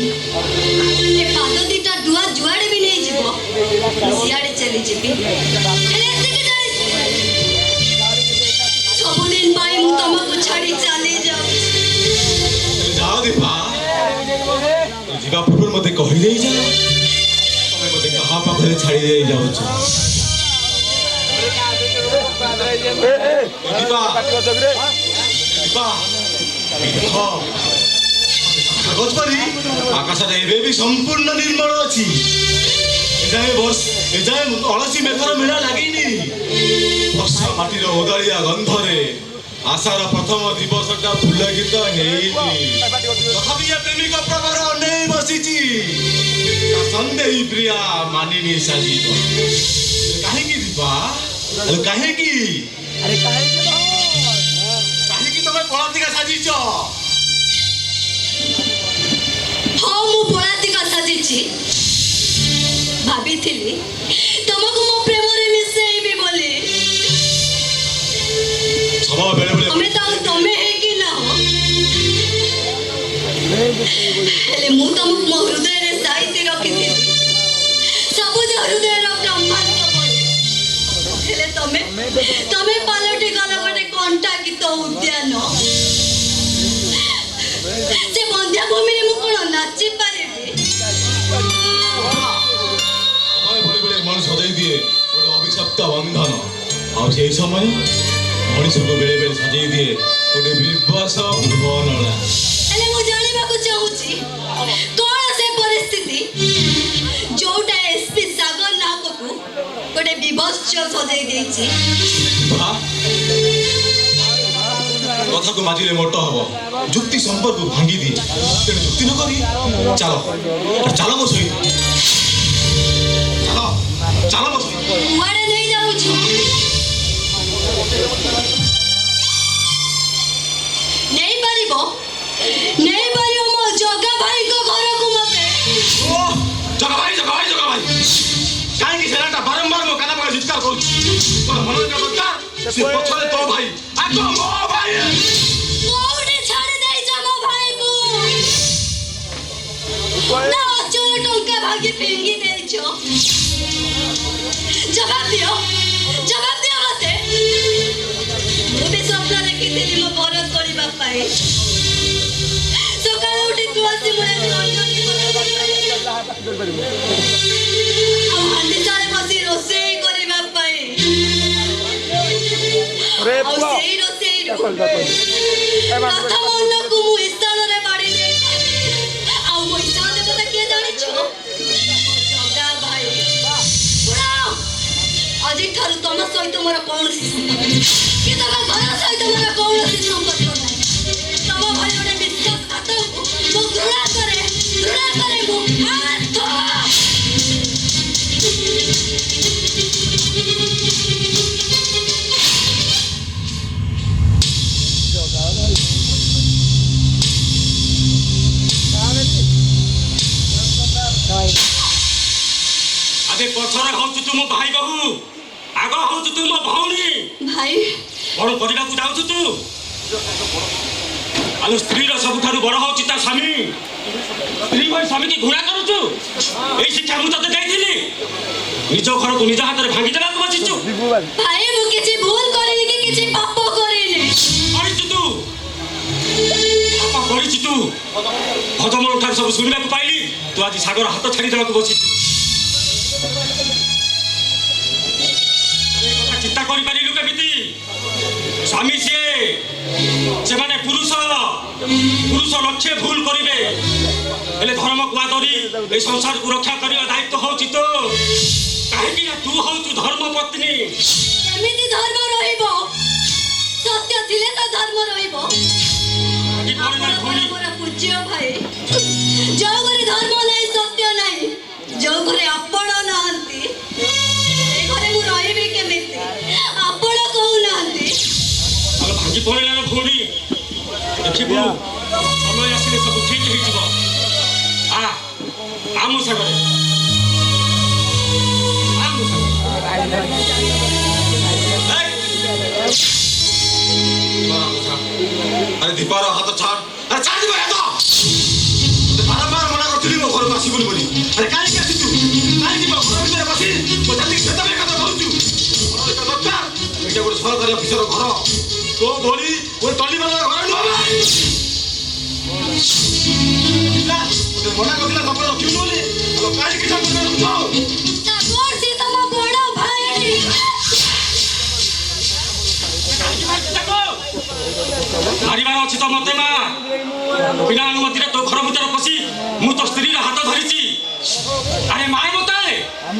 ए पाद दीटा डुआ जुआड़े भी नहीं जीवो सियाड़े चली जीबी हेले एते के जाय सबुदिन पाई मु तमको छाड़ी चली जाऊ जाओ दीपा जीवा पूर्व मते कहि देई जा तमे मते कहा पाखरे छाड़ी देई जाऊ छ दीपा दीपा हां कागज परी आकाश रे भी संपूर्ण निर्मल अछि एजाए अलसी मेघर मेला लागिनी वर्षा माटीर ओदारिया गंधरे आशार प्रथम दिवसटा फुलगित हेइनी तथापि ये प्रेमिक प्रवर अनै बसिछि संदेही प्रिया मानिनी साजिब काहे की दीपा अरे काहे की तमे पळातिका साजिछ हाँ मु पळातिका साजिछि भाबिथिली तमको मो प्रेम रे मिसेइबी बोली समा बेले बेले तमे ताऊ तमे है कि ना हेले मु तमको मो हृदय रे साइति रखिथिली सब हृदय रो ब्रह्मांड बोली हेले तमे पालटी गला गोटे कंटा गीत उद्यान से बंध्या भूमि रे मु कोन नाचि पारेबी मन सजाई दिए गोटे अभिशप्त बंधन आ समय मनीष को बेले बेले सजाई दिए गोटे विश्वास भुवनला हेले मु जानिबा को चाहूची कोन से परिस्थिति जोटा एसपी सागर नाको को गोटे विभत्स सजाई देछि कथा को माझी रे मोटो हबो जुक्ति संपर्क भांगी दिए तेरे जुक्ति न करी चलो चलो मो सहित चलो चलो मो सहित कुआडे नहीं जाऊ छु नहीं परिबो मो जगा भाई को घर को मते ओ जगा भाई काहे की सेनाटा बारंबार मो काना पर चित्कार करू तोर मन का दरकार से पछले तो भाई आ तो मो भाई कोउडे छाड़ी देई जा मो भाई को ना चोर टंका भागी फिंगी देई छो जवाब दियो मते मु भी स्वप्न देखिथिली मो बरत करिबा पाई सकाळ उठी तुलसी मुळे अंजनी हांडी चाले बसी रोषेई करिबा पाई रे ଆଉ ସେଇ ରୋଷେଇରୁ ପ୍ରଥମ ଅନ୍ନକୁ ମୁଁ ଇସ୍ତାନରେ ବାଢି ଦେଇଥିଲି ଆଉ ମୋ ଇସ୍ତାନ ଦେବତା କିଏ ଜାଣିଛ ଜଗା ଭାଇ ଶୁଣ ଆଜିଠାରୁ ତମ ସହିତ ମୋର କୌଣସି ସମ୍ପର୍କ କି ତମ ଘର ସହିତ ମୋର କୌଣସି ସମ୍ପର୍କ ନାହିଁ ତମ ଭଳି ଗୋଟେ ବିଶ୍ୱାସଘାତକୁ ମୁଁ ଘୃଣା କରେ ମୁଁ ଆର୍ଥ आगे पछरा होचु तू मो भाई बहु आगो होचु तू मो भौनी भाई बड़ परिला को जाउछु तू आलो स्त्री रा सब थारु बड़ होचि ता स्वामी स्त्री भाई स्वामी की घुणा करूछु एई शिक्षा मु तते देइथिली निज घर को निज हाथ रे भांगी देला को बचिछु भाई मु किछि भूल करिनि कि किछि पाप करिनि करिछु तू पाप करिछु तू भजमन ठार सब सुनिबा को पाइली तू आज सागर हाथ छाड़ी देला को बचिछु चिंता करि पारिलु केमिति स्वामी से माने पुरुष लक्ष्य भूल करिवे हेले धर्म को आदरी ए संसार को रक्षा करिवा दायित्व होछि तो काहे कि तू होछु धर्म पत्नी केमिति धर्म रहिबो सत्य थिले तो धर्म रहिबो कि परिवार भूली मोर पूज्य भाई जो घरे धर्म नहीं सत्य नहीं जो घरे आपण नांती ए घरे मु रहिबे केमिति आपण कहू नांती अगर भागी पड़ेला भूली देखिबु समय आसिले सब ठीक हो जिवो आमु सागरे अरे दीपार हाथ छाड़ अरे छाड़ दीपा तो बारंबार मना कर ଘରକୁ ଆସିବୁନି ବୋଲି ଆରେ କାହିଁକି ଆସିଛୁ କାହିଁକି ମୋ ଘର ଭିତରେ ବସି ମୋ ଜାତିକି ସେତେବେଳେ କଥା କହୁଛୁ ମୋର ଏଟା ଦରକାର ଏଇଟା ଗୋଟେ ସରକାରୀ ଅଫିସର ଘର ତୋ ଭଳି ଗୋଟେ ଟଲିବାଲାର ଘର ନୁହଁ ଭାଇ ମନା କରିଥିଲା ସମ୍ପର୍କ ରଖିବୁ ବୋଲି କାହିଁକି ସମ୍ପର୍କ ରଖୁଛ ସାଗର ସେ ତମ ବଡ଼ ଭାଇ ମାରିବାର ଅଛି ତ ମତେ ମା ବିନା ଅନୁମତିରେ ତୋ ଘର ଭିତରେ ପଶି ମୁଁ ତୋ ସ୍ତ୍ରୀର ହାତ ଧରିଛି ଆରେ ମାଏ ମତେ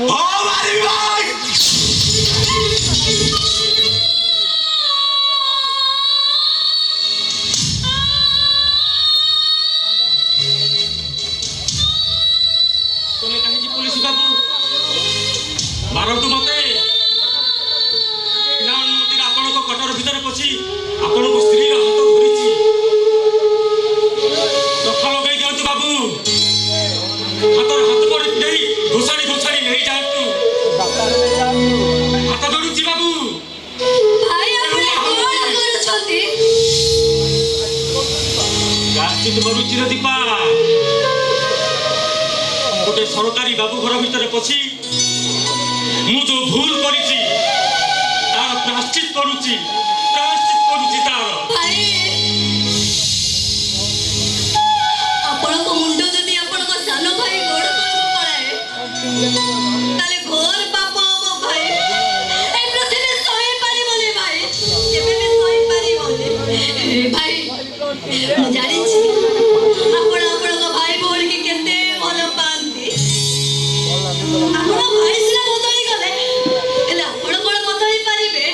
ହଁ ମାରିବି ଭାଇ ତମେ କାହିଁକି ପୋଲିସ ବାବୁ ମାରନ୍ତୁ ମତେ ବିନା ଅନୁମତିରେ ଆପଣଙ୍କ କଟର ଭିତରେ ପଶି ଆପଣଙ୍କ ସ୍ତ୍ରୀର ହାତ ଧରିଛି ରଖା ଲଗେଇ ଦିଅନ୍ତୁ ବାବୁ ହାତର ହାତ ପରେ ନେଇ ଘୋଷାଡ଼ି ଘୋଷାଡ଼ି ନେଇଯାଆନ୍ତୁ ହାତ ଧରୁଛି ବାବୁ ଭାଇ ଆପଣ କଣ କରୁଛନ୍ତି କାର୍ତ୍ତିକ ମରୁଚିର ଦୀପା ଗୋଟେ ସରକାରୀ ବାବୁ ଘର ଭିତରେ ପଶି ମୁଁ ଯୋଉ ଭୁଲ କରିଛି ତାର ପ୍ରାଶ୍ଚିତ କରୁଛି ତାର ଭାଇ ଆପଣଙ୍କ ମୁଣ୍ଡ ଯଦି ଆପଣଙ୍କ ସାନ ଭାଇ ଗୋଡ଼ ତଳକୁ ପଳାଏ ତାହେଲେ ଘୋର ପାପ ହବ ଭାଇ ଏ ପୃଥିବୀ ସହିପାରିବନି ଭାଇ କେବେ ବି ସହିପାରିବନି ଭାଇ ମୁଁ ଜାଣିଛି ଆପଣ ଆପଣଙ୍କ ଭାଇ ଭଉଣୀକି କେତେ ଭଲ ପାଆନ୍ତି ଆପଣ ଭାଇ ସିନା ବଦଳି ଗଲେ ହେଲେ ଆପଣ କଣ ବଦଳି ପାରିବେ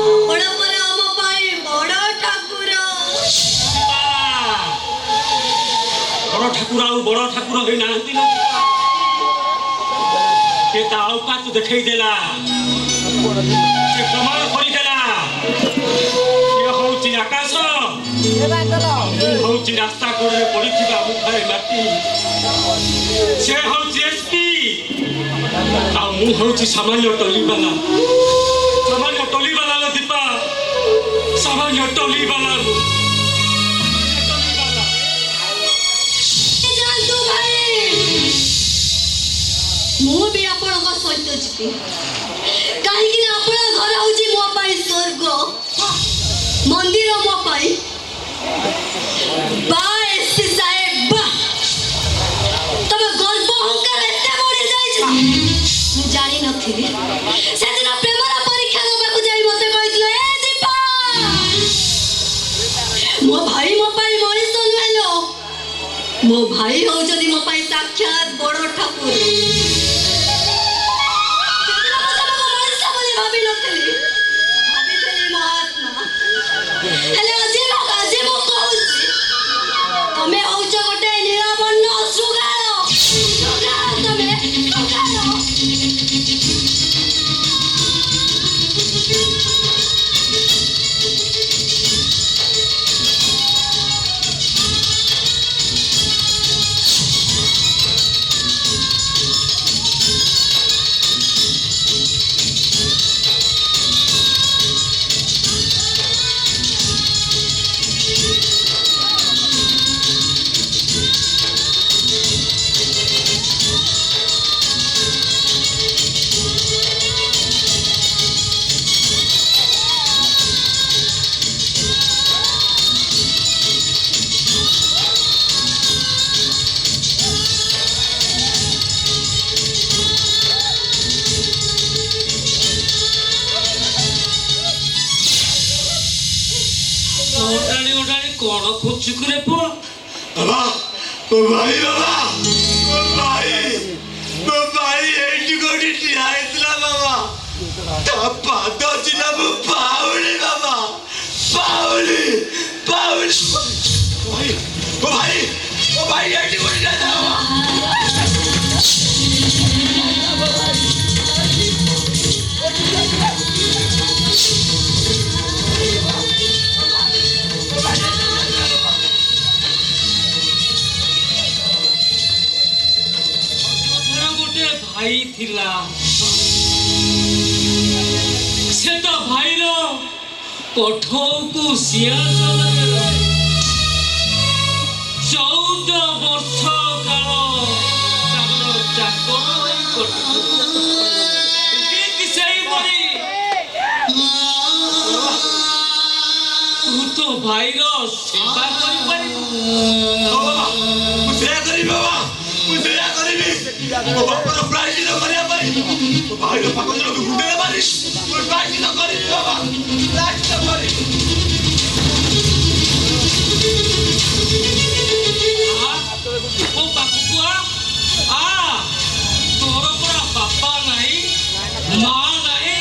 ଆପଣ ପରେ ଆମ ପାଇଁ ବଡ଼ ଠାକୁର ବଡ଼ ଠାକୁର ଆଉ ବଡ଼ ଠାକୁର ହେଇନାହାନ୍ତି ନା ସେ ତା ଅଉକାତ ଦେଖେଇ ଦେଲା ସେ ପ୍ରମାଣ କରିଦେଲା ସେ ହଉଛି ଆକାଶ ମୁଁ ହଉଛି ରାସ୍ତା କଡ଼ରେ ପଡ଼ିଥିବା ମୁଖାଏ ମାଟି ସେ ହଉଛି ଏସପି ଆଉ ମୁଁ ହଉଛି ସାମାନ୍ୟ ଟଲିବାଲା ଦୀପା ସାମାନ୍ୟ ଟଲିବାଲା ଯାଆନ୍ତୁ ଭାଇ ମୁଁ ବି ଆପଣଙ୍କ ସହିତ ଯିବି କାହିଁକି ନା ଆପଣଙ୍କ ଘର ହଉଛି ମୋ ପାଇଁ ସ୍ୱର୍ଗ ମନ୍ଦିର ମୋ ପାଇଁ ବା ଏସପି ସାହେବ ବା ତମ ଗର୍ବ ଅହଙ୍କାର ଏତେ ବଢି ଯାଇଛି ମୁଁ ଜାଣିନଥିଲି ସେଦିନ ପ୍ରେମର ପରୀକ୍ଷା ଦେବାକୁ ଯାଇ ମତେ କହିଥିଲେ ଏ ଦୀପା ମୋ ଭାଇ ମୋ ପାଇଁ ମଣିଷ ନୁହେଁ ଲୋ ମୋ ଭାଇ ହଉଛନ୍ତି ମୋ ପାଇଁ ସାକ୍ଷାତ ବଡ଼ ଠାକୁର ସେଦିନ ମୁଁ ତମକୁ ମଣିଷ ବୋଲି ଭାବିନଥିଲି ଭାବିଥିଲି ମୋ ଆତ୍ମା ହେଲେ ଆଜି ମୁଁ କହୁଛି ତମେ ହଉଛ ଗୋଟେ ନିରାବର୍ଣ୍ଣ ଶୃଗାଳ ତମେ ଶୃଗାଳ କଣ ଖୋଜୁକୁରେ ପୁଅ ବାବା ମୋ ଭାଇ ଏଇଠି କୋଉଠି ଠିଆ ହେଇଥିଲା ବାବା ତା ପାଦ ଥିଲା ମୋ ପାଉଳି ବାବା ପାଉଳି ମୋ ଭାଇ ଏଇଠି କୋଉଠି ଠିଆ ହେଇଥିଲା ବାବା ଭାଇ ଥିଲା ସେ ତ ଭାଇର କଠଉକୁ ସିଂହାସନରେ 14 ବର୍ଷ କାଳ ଭାଇର ସେବା କରିପାରିବୁ। ବାବା ମୁଁ ସେୟା କରିବି ବାବା ମୁଁ ସେୟା କରିବି ମୋ ବାପାର ପ୍ରାୟଶ୍ଚିତ କରିବା ପାଇଁ ମୋ ଭାଇର ପାଖ ଜଣକୁ ଗୁଣ୍ଡରେ ମାରି ମୁଁ ପ୍ରାୟଶ୍ଚିତ କରିବି ବାବା ପ୍ରାୟଶ୍ଚିତ କରିବି। ମୋ ପାଖକୁ ଆ ତୋର ପରା ବାପା ନାହିଁ ମା ନାହିଁ।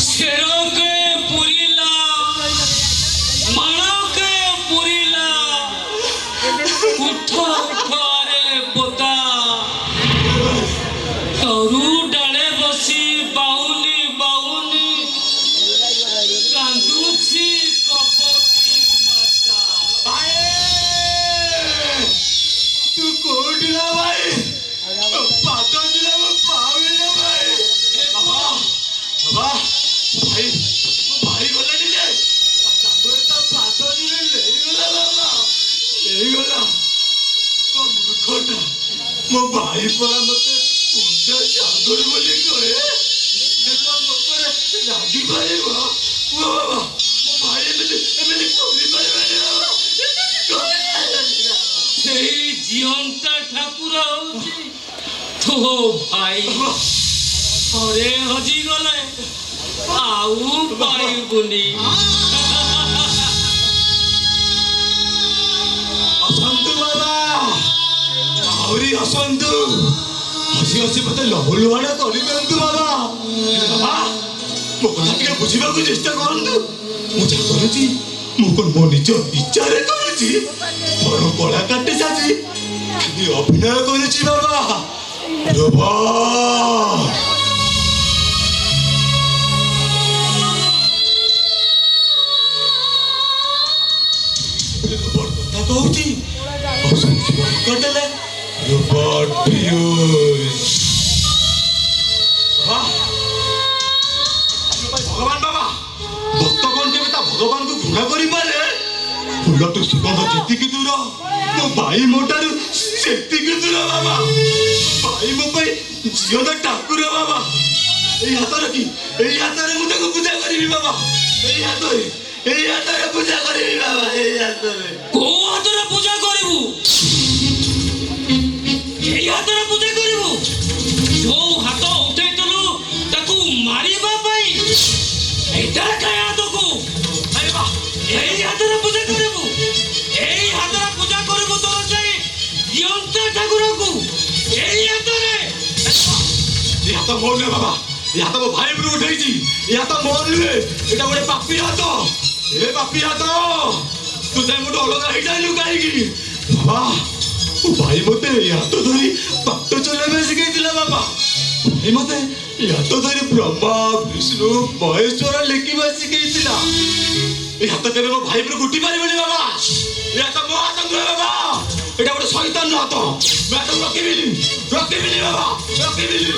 शेरोके पुरीला माणोके पुरीला उठ रे पोता तरू डाले बसी बाहुली बाहुली कांदुची कपटी माता। भाई तू कोठी ना भाई पातो दिला मैं पावे ना भाई बाबा बाबा भाई भाई गला नहीं जाए सागरे ता पातो दिले ले गला बाबा ले गला तो मूर्खटा मो भाई परा मते उंडा सागर बोली कहे देखो मो पर रागी भाई बा वो बाबा मो भाई एमले कोरी पारे बाबा সেই জীবনটা ঠাকুর হচ্ছে তো ভাই থরে হজি গলে আউ পাইবুনি। हसंतु बाबा आउरी हसंतु हसी हसी मते लहुलुहाड़ा करि दियंतु बाबा बाबा मो कथा टिके बुझिबा को चेष्टा करंतु मु जा करूची मु कोन मो निज इच्छारे करूची बड़ कला काटे साजी खाली अभिनय करूची बाबा बाबा बड़ कथा कहूची हसंतु कटले रोबोट पियूष भगवान बाबा भक्त कौन के बेटा भगवान को घृणा करी पारे फुल तो सुगंध जेतिकी दूर मो भाई मोटारू सेतिकी दूर बाबा भाई मो भाई जियो दा ठाकुर बाबा एई हाथ रखी एई हाथ रे मु ताको पूजा करिवि बाबा एई हाथ रे पूजा करिवि बाबा एई हाथ रे को हातरे पूजा करिवु এই হাতরে পূজা করিবু जो हाथ उठेइतलु ताकू मारिबा पाई এইটা কায়া তোকু अरे वाह এই হাতরে পূজা করিবু এই হাতরে পূজা করিবু তোর চাই জীবন্ত ঠাকুরকু এই হাতরে। ये हाथ मोर ने बाबा ये हाथ मो भाई पर उठेइची ये हाथ मोर नुहे एटा गोटे पापी हाथ ए पापी हाथ तू जाय मोट अलग हेइ जाइलु काईकी बाबा ओ भाई मते ये हाथ धरी बाट चलेबे सिखैतिला बाबा भाई मते ये हाथ धरी ब्रह्मा विष्णु महेश्वर लेखिबा सिखैतिला ये हाथ केबे मो भाई पर गुटी पारिबनी बाबा ये हाथ मो हाथ नुहे बाबा एटा गोटे शैतान हाथ मैं हाथ रखिबिनी बाबा रखिबिनी